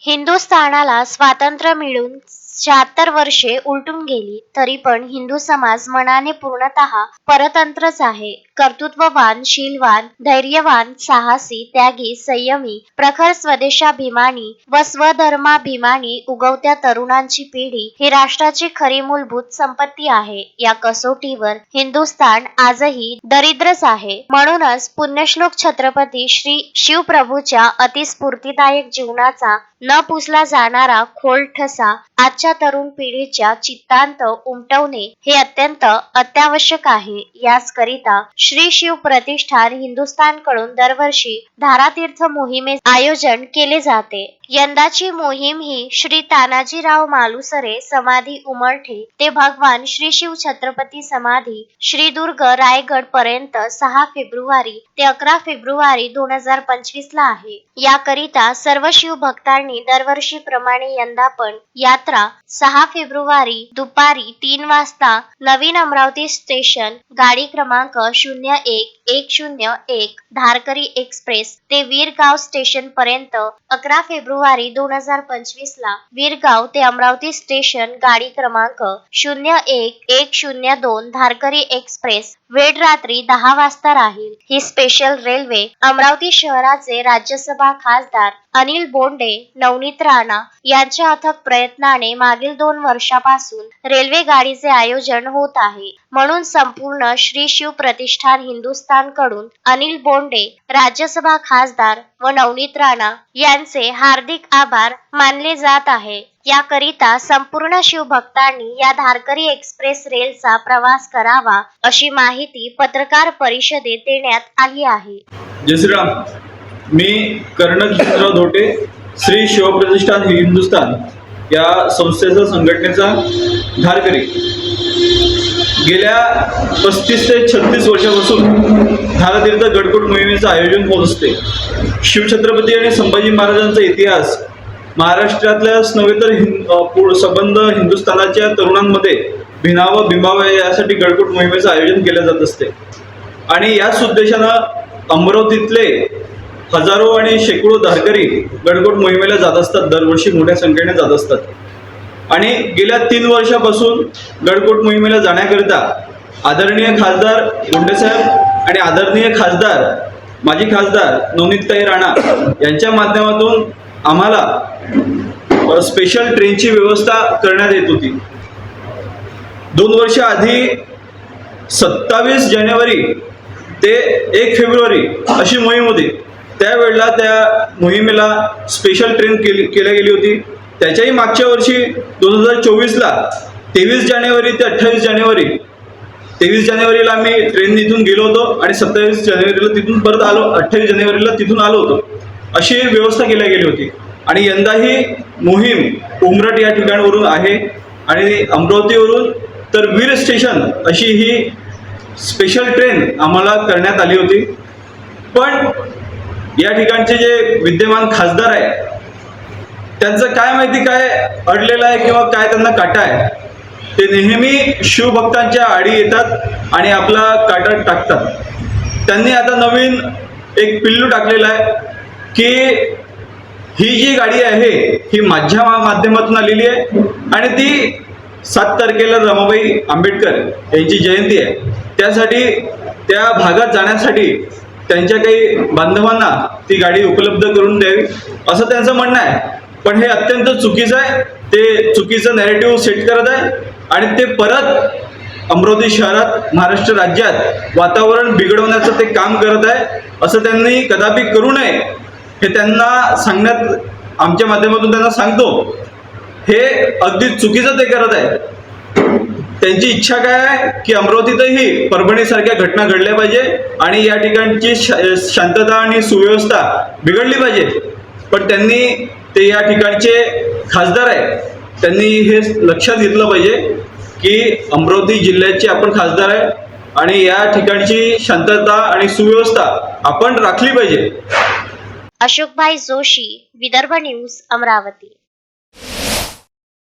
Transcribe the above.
हिंदुस्थानाला स्वातंत्र्य मिळून 76 वर्षे उलटून गेली तरी पण हिंदू समाज मनाने पूर्णतः परतंत्रच आहे. कर्तृत्ववान, शीलवान, धैर्यवान, साहसी, त्यागी, संयमी, प्रखर स्वदेशाभिमानी व स्वधर्माभिमानी उगवत्या तरुणांची पिढी ही राष्ट्राची खरी मूलभूत संपत्ती आहे. या कसोटीवर हिंदुस्थान आजही दरिद्रच आहे. म्हणूनच पुण्यश्लोक छत्रपती श्री शिवप्रभूच्या अतिस्फूर्तिदायक जीवनाचा न पुसला जाणारा खोल ठसा आजच्या तरुण पिढीच्या चित्तांत उमटवणे हे अत्यंत अत्यावश्यक आहे. याचकरिता श्री शिव प्रतिष्ठान हिंदुस्थानकडून दरवर्षी धारातीर्थ मोहिमेचे आयोजन केले जाते. यंदाची मोहीम ही श्री तानाजीराव मालुसरे समाधी उमरठे ते भगवान श्री शिव छत्रपती समाधी श्री दुर्ग रायगड पर्यंत 6 फेब्रुवारी ते 11 फेब्रुवारी 2025 ला आहे. याकरिता सर्व शिवभक्तांनी दरवर्षीप्रमाणे यंदा पण यात्रा 6 फेब्रुवारी दुपारी 3 वाजता नवीन अमरावती स्टेशन गाडी क्रमांक 01-101 धारकरी एक्सप्रेस ते वीरगाव स्टेशन पर्यंत, 11 फेब्रुवारी 2025 ला वीरगाव ते अमरावती स्टेशन गाडी क्रमांक 01-102 धारकरी एक्सप्रेस वेळ रात्री 10 वाजता राहील. ही स्पेशल रेल्वे अमरावती शहराचे राज्यसभा खासदार अनिल बोंडे, नवनीत राणा यांच्या अथक प्रयत्नाने मागील 2 वर्षापासून रेल्वे गाडीचे आयोजन होत आहे. म्हणून संपूर्ण श्री शिव प्रतिष्ठान हिंदुस्थान कडून अनिल बोंडे, राज्यसभा खासदार व नवनीत राणा यांचे हार्दिक आभार मानले जात आहे. याकरिता संपूर्ण शिवभक्तांनी या धारकरी एक्सप्रेस रेलचा प्रवास करावा अशी माहिती पत्रकार परिषदेत देण्यात आली आहे. जय श्रीराम. मी कर्नल किशोरराव धोटे, श्री शिवप्रतिष्ठान हिंदुस्थान या संस्थेचा संघटनेचा धारकरी. गेल्या 35 ते 36 वर्षापासून धारातीर्थ गडकोट मोहिमेचं आयोजन होत असते. शिवछत्रपती आणि संभाजी महाराजांचा इतिहास महाराष्ट्रातल्याच नव्हे तर संबंध हिंदुस्थानाच्या तरुणांमध्ये भिनावं बिंबावं यासाठी गडकोट मोहिमेचं आयोजन केले जात असते. आणि याच उद्देशानं अमरावतीतले हजारो आणि शेकडो धारकरी गडकोट मोहिमेला जात असतात. दरवर्षी मोठ्या संख्येने जात असतात. आणि गेल्या 3 वर्षापासून गडकोट मोहिमेला जाण्याकरिता आदरणीय खासदार बोंडेसाहेब आणि आदरणीय खासदार माजी खासदार नवनीतताई राणा यांच्या माध्यमातून आम्हाला स्पेशल ट्रेनची व्यवस्था करण्यात येत होती. 2 वर्ष आधी 27 जानेवारी ते 1 फेब्रुवारी अशी मोहीम होती. त्यावेळेला त्या मोहिमेला स्पेशल ट्रेन केली गेली होती. त्याच्याही मागच्या वर्षी 2024ला 23 जानेवारी ते 28 जानेवारी 23 जानेवारीला आम्ही ट्रेन इथून गेलो होतो आणि 27 जानेवारीला तिथून परत आलो, 28 जानेवारीला तिथून आलो होतो. अशी व्यवस्था केली गेली होती. आणि यंदाही मोहीम उमरठ या ठिकाणावरून आहे आणि अमरावतीवरून तर वीर स्टेशन अशी ही स्पेशल ट्रेन आम्हाला करण्यात आली होती. पण या ठिकाणचे जे विद्यमान खासदार आहे त्यांचं काय माहिती काय अडलेलं आहे किंवा काय त्यांना काटा आहे, ते नेहमी शिवभक्तांच्या आडी येतात आणि आपला काटा टाकतात. त्यांनी आता नवीन एक पिल्लू टाकलेला आहे की ही जी गाडी आहे ही माझ्या माध्यमातून आलेली आहे आणि ती 7 तारखेला रमाबाई आंबेडकर यांची जयंती आहे. त्यासाठी त्या भागात जाण्यासाठी त्यांच्या काही बांधवांना ती गाडी उपलब्ध करून द्यावी असं त्यांचं म्हणणं आहे. पण हे अत्यंत चुकीचं आहे. ते चुकीचं नॅरेटिव्ह सेट करत आहे आणि ते परत अमरावती शहरात महाराष्ट्र राज्यात वातावरण बिघडवण्याचं ते काम करत आहे. असं त्यांनी कदापि करू नये हे त्यांना सांगण्यात आमच्या माध्यमातून त्यांना सांगतो. हे अगदी चुकीचं ते करत आहे. त्यांची इच्छा काय आहे की अमरावतीतही परभणीसारख्या घटना घडल्या पाहिजे आणि या ठिकाणची शांतता आणि सुव्यवस्था बिघडली पाहिजे. पण त्यांनी ते या ठिकाणचे खासदार आहे त्यांनी हे लक्षात घेतलं पाहिजे की अमरावती जिल्ह्याचे आपण खासदार आहे आणि या ठिकाणची शांतता आणि सुव्यवस्था आपण राखली पाहिजे. अशोकभाई जोशी, विदर्भ न्यूज, अमरावती.